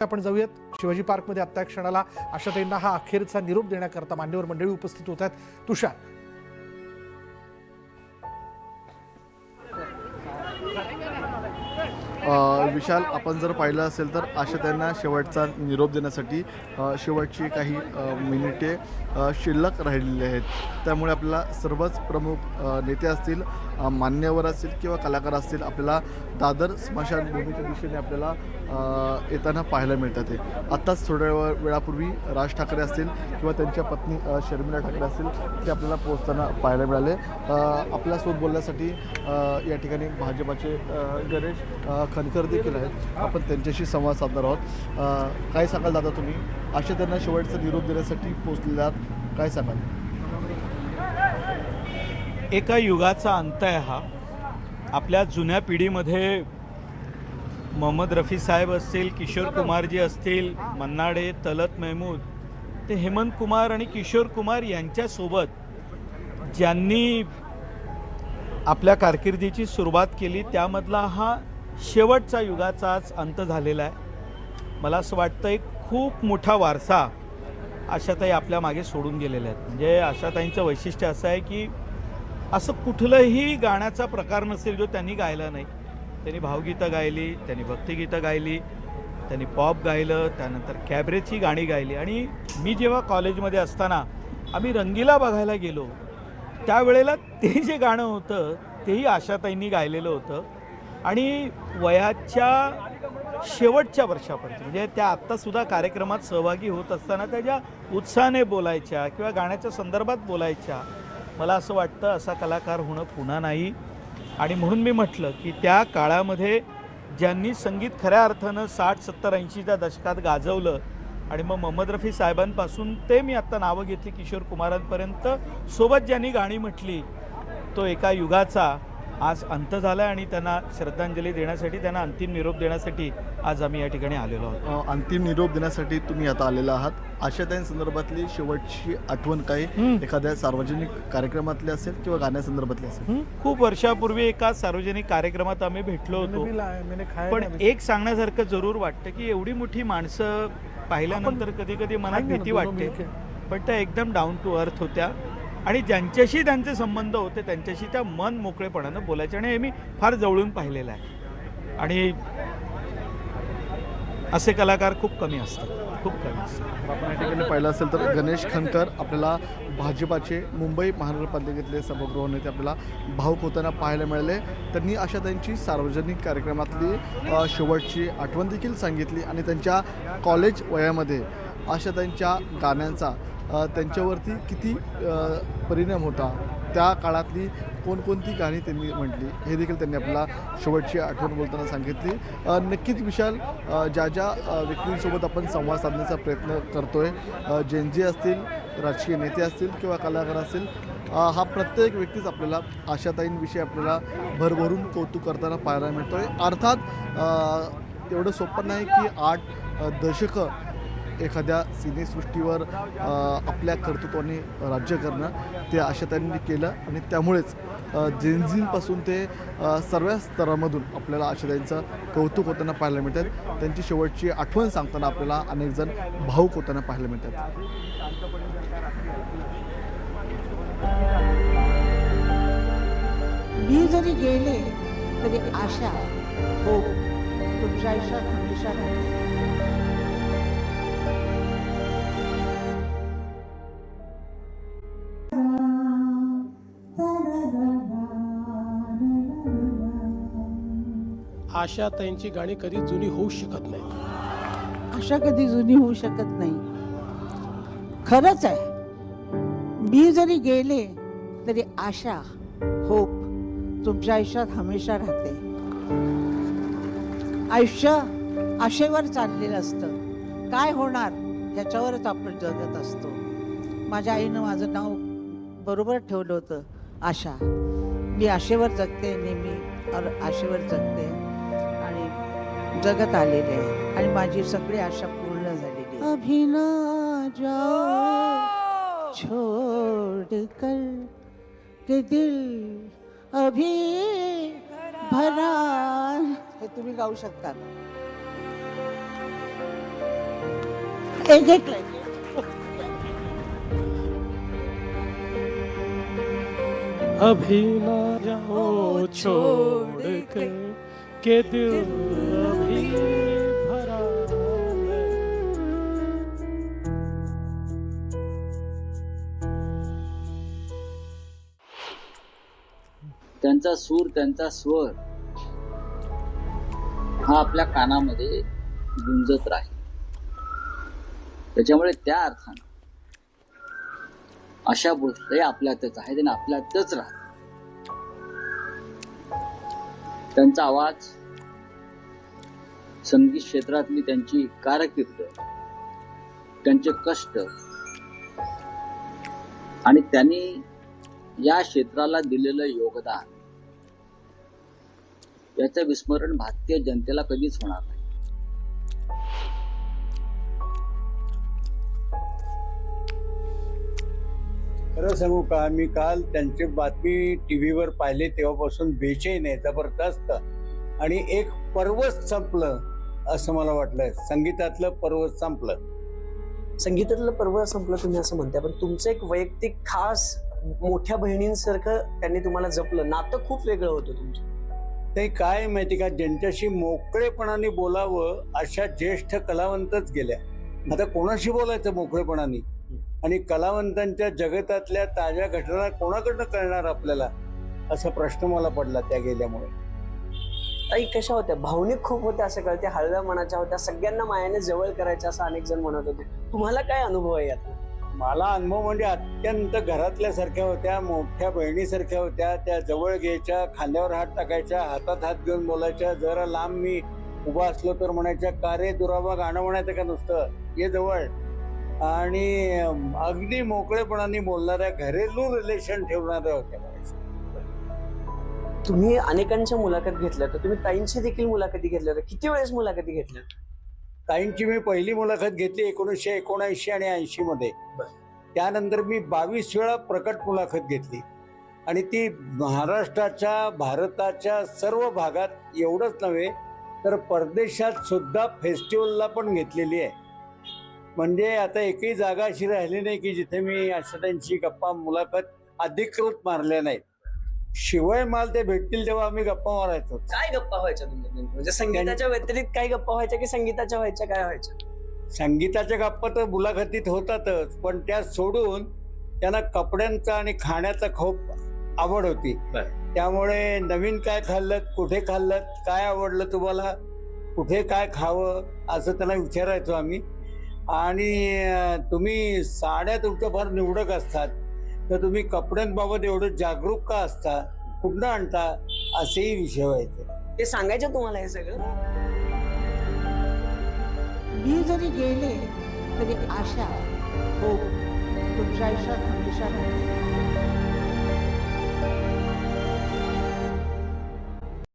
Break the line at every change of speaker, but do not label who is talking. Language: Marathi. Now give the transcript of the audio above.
आपण जाऊयात शिवाजी पार्कमध्ये आत्ता क्षणाला आशाताईंना हा अखेरचा निरोप देण्याकरता मान्यवर मंडळी उपस्थित होत आहेत। तुषार,
विशाल, आपण जर पाहिलं असेल तर आशाताईंना शेवटचा निरोप देण्यासाठी शेवटची काही मिनिटे शिल्लक राहिलेली आहेत। त्यामुळे आपल्याला सर्वच प्रमुख नेते असतील, मान्यवर असतील किंवा कलाकार असतील आपल्याला दादर स्मशानभूमीच्या दिशेने आपल्याला येताना पाहायला मिळतात। आत्ताच थोड्या वेळापूर्वी राज ठाकरे असतील किंवा त्यांच्या पत्नी शर्मिला ठाकरे असतील ते आपल्याला पोहोचताना पाहायला मिळाले। आपल्यासोबत बोलण्यासाठी या ठिकाणी भाजपाचे गणेश खनकर देखील आहेत। आपण त्यांच्याशी संवाद साधणार आहोत। काय सांगाल दादा, तुम्ही आशाताईंना शेवटचा निरोप देण्यासाठी पोहोचलेला, काय सांगाल?
एका युगाचा अंत आहे हा। आपल्या जुन्या पिढीमध्ये मोहम्मद रफी साहेब असतील, किशोर कुमारजी असतील, मन्नाडे, तलत महमूद, ते हेमंत कुमार आणि किशोर कुमार यांच्यासोबत ज्यांनी आपल्या कारकिर्दीची सुरुवात केली त्यामधला हा शेवटचा युगाचा आज अंत झालेला आहे। मला असं वाटतं एक खूप मोठा वारसा आशाताई आपल्या मागे सोडून गेलेल्या आहेत। म्हणजे आशाताईंचं वैशिष्ट्य असं आहे की असं कुठलंही गाण्याचा प्रकार नसेल जो त्यांनी गायला नाही। त्यांनी भावगीतं गायली, त्यांनी भक्तिगीतं गायली, त्यांनी पॉप गायलं, त्यानंतर कॅबरेची गाणी गायली। आणि मी जेव्हा कॉलेजमध्ये असताना आम्ही रंगीला बघायला गेलो त्यावेळेला ते जे गाणं होतं तेही आशाताईंनी गायलेलं होतं। आणि वयाच्या शेवटच्या वर्षापर्यंत म्हणजे त्या आत्तासुद्धा कार्यक्रमात सहभागी होत असताना त्या ज्या उत्साहाने बोलायच्या किंवा गाण्याच्या संदर्भात बोलायच्या, मला असं वाटतं असा कलाकार होणं पुन्हा नाही। आणि म्हणून मी म्हटलं की त्या काळामध्ये ज्यांनी संगीत खऱ्या अर्थानं 60, 70, 80च्या दशकात गाजवलं आणि मग मोहम्मद रफी साहेबांपासून ते मी आत्ता नावं घेतली किशोर कुमारांपर्यंत सोबत ज्यांनी गाणी म्हटली, तो एका युगाचा आज अंत झाला आणि त्यांना श्रद्धांजली देण्यासाठी, त्यांना अंतिम निरोप देण्यासाठी आज आम्ही या ठिकाणी आलेलो आहोत।
अंतिम निरोप देण्यासाठी तुम्ही आता आलेला आहात। आशाताईंसंदर्भातली शेवटची आठवण काही एखाद्या सार्वजनिक कार्यक्रमातली असेल किंवा गाण्यासंदर्भातली असेल?
खूप वर्षापूर्वी एका सार्वजनिक कार्यक्रमात आम्ही भेटलो होतो, पण एक सांगण्यासारखं जरूर वाटतं की एवढी मोठी माणसं पाहिल्यानंतर कधी कधी मनात भीती वाटते, पण त्या एकदम डाऊन टू अर्थ होत्या आणि ज्यांच्याशी त्यांचे संबंध होते त्यांच्याशी त्या मन मोकळेपणानं बोलायचे आणि हे मी फार जवळून पाहिलेलं आहे। आणि असे कलाकार खूप कमी असतात, खूप कमी असतात।
आपण या ठिकाणी पाहिलं असेल तर गणेश खनकर आपल्याला भाजपाचे मुंबई महानगरपालिकेतले सभागृह नेते आपल्याला भावुक होताना पाहायला मिळाले। त्यांनी आशाताईंची सार्वजनिक कार्यक्रमातली शेवटची आठवण देखील सांगितली आणि त्यांच्या कॉलेज वयामध्ये आशाताईंच्या गाण्यांचा त्यांच्यावरती किती परिणाम होता, त्या काळातली कोणकोणती गाणी त्यांनी म्हटली हे देखील त्यांनी आपल्याला शेवटची आठवण बोलताना सांगितली। नक्कीच विशाल, ज्या ज्या व्यक्तींसोबत आपण संवाद साधण्याचा प्रयत्न करतोय, जेनजी असतील, राजकीय नेते असतील किंवा कलाकार असतील, हा प्रत्येक व्यक्तीच आपल्याला आशाताईंविषयी आपल्याला भरभरून कौतुक करताना पाहायला मिळतोय। अर्थात एवढं सोपं नाही की 8 दशकं एखाद्या सिनेसृष्टीवर आपल्या कर्तृत्वाने राज्य करणं, ते आशाताईंनी केलं आणि त्यामुळेच जेनझींपासून ते सर्व स्तरामधून आपल्याला आशाताईंचं कौतुक होताना पाहायला मिळतात। त्यांची शेवटची आठवण सांगताना आपल्याला अनेक जण भावुक होताना पाहायला मिळतात।
मी जरी गेले तरी आशा हो तुमच्या आयुष्यात हमेशा राहते।
आशाताईंची गाणी कधी जुनी होऊ शकत नाही।
आशा कधी जुनी होऊ शकत नाही, खरंच आहे। मी जरी गेले तरी आशा होप तुमच्या आयुष्यात हमेशा राहते। आयुष्य आशेवर चाललेलं असतं, काय होणार ह्याच्यावरच आपण जगत असतो। माझ्या आईनं माझं नाव बरोबर ठेवलं होतं, आशा। मी आशेवर जगते, नेहमी आशेवर जगते आणि जगत आलेले आहे आणि माझी सगळी आशा पूर्ण झालेली आहे। अभी ना जाओ छोड़ कर के दिल अभी भरा, हे तुम्ही गाऊ शकता। एक एक लाईन.
अभी ना जाओ छोड़ के दिल अभी भरा नहीं.
त्यांचा सूर, त्यांचा स्वर हा आपल्या कानामध्ये गुंजत राहील. त्याच्यामुळे त्या अर्थानं अशा भोसले आपल्यातच आहेत आणि आपल्यातच राहतात. त्यांचा आवाज, संगीत क्षेत्रातली त्यांची कारकीर्द, त्यांचे कष्ट आणि त्यांनी या क्षेत्राला दिलेलं योगदान याचं विस्मरण भारतीय जनतेला कधीच होणार नाही.
खरं सांगू का, मी काल त्यांची बातमी टीव्हीवर पाहिली तेव्हापासून बेचैन आहे, जबरदस्त. आणि एक पर्वच संपलं असं मला वाटलं. संगीतातलं पर्वच संपलं.
संगीतातलं पर्व संपलं तुम्ही असं म्हणताय, पण तुमचं एक वैयक्तिक खास मोठ्या बहिणींसारखं त्यांनी तुम्हाला जपलं. नातं खूप वेगळं होतं तुमचं.
ते काय माहिती का, ज्यांच्याशी मोकळेपणाने बोलावं अशा ज्येष्ठ कलावंतच गेल्या. आता कोणाशी बोलायचं मोकळेपणाने? आणि कलावंतांच्या जगतातल्या ताज्या घटना कोणाकडनं कळणार आपल्याला, असा प्रश्न मला पडला त्या गेल्यामुळे.
ताई कशा होत्या? भावनिक खूप होत्या असं कळते, हळव्या मनाच्या होत्या, सगळ्यांना मायाने जवळ करायच्या असं अनेक जण म्हणत होते. तुम्हाला काय अनुभव आहे यात?
मला अनुभव म्हणजे अत्यंत घरातल्यासारख्या होत्या, मोठ्या बहिणीसारख्या होत्या. त्या जवळ घ्यायच्या, खांद्यावर हात टाकायच्या, हातात हात घेऊन बोलायच्या. जरा लांब मी उभा असलो तर म्हणायच्या, का रे दुराबा, गाणं म्हणायचं का नुसतं, ये जवळ. आणि अगदी मोकळेपणाने बोलणाऱ्या, घरेलू रिलेशन ठेवणाऱ्या होत्या.
तुम्ही अनेकांच्या मुलाखत घेतल्या, तर तुम्ही ताईंची देखील मुलाखती घेतल्या. किती वेळेस मुलाखती घेतल्या?
ताईंची मी पहिली मुलाखत घेतली 1979 आणि 80 मध्ये. त्यानंतर मी 22 वेळा प्रकट मुलाखत घेतली. आणि ती महाराष्ट्राच्या, भारताच्या सर्व भागात, एवढंच नव्हे तर परदेशात सुद्धा फेस्टिवलला पण घेतलेली आहे. म्हणजे आता एकही जागा अशी राहिली नाही की जिथे मी आशाताईंची गप्पा मुलाखत अधिकृत मारल्या नाहीत. शिवाय माल ते भेटतील तेव्हा आम्ही गप्पा मारायचो.
काय गप्पा व्हायच्या तुमच्या? म्हणजे संगीताच्या व्यतिरिक्त काय गप्पा व्हायच्या, की संगीताच्या व्हायच्या, काय व्हायच्या?
संगीताच्या गप्पा तर मुलाखतीत होतातच, पण त्या सोडून त्यांना कपड्यांचा आणि खाण्याचा खूप आवड होती. त्यामुळे नवीन काय खाल्लं, कुठे खाल्लं, काय आवडलं तुम्हाला, कुठे काय खावं, असं त्यांना विचारायचो आम्ही. आणि तुम्ही साड्या तुमच्या फार निवडक असतात, तर तुम्ही कपड्यांबाबत एवढं जागरूक का असता, कुठनं आणता, असेही विषय व्हायचे.
ते सांगायचं तुम्हाला हे सगळं?
मी जरी गेले तरी आशा हो तुमच्या आयुष्यात हमेशा राहील.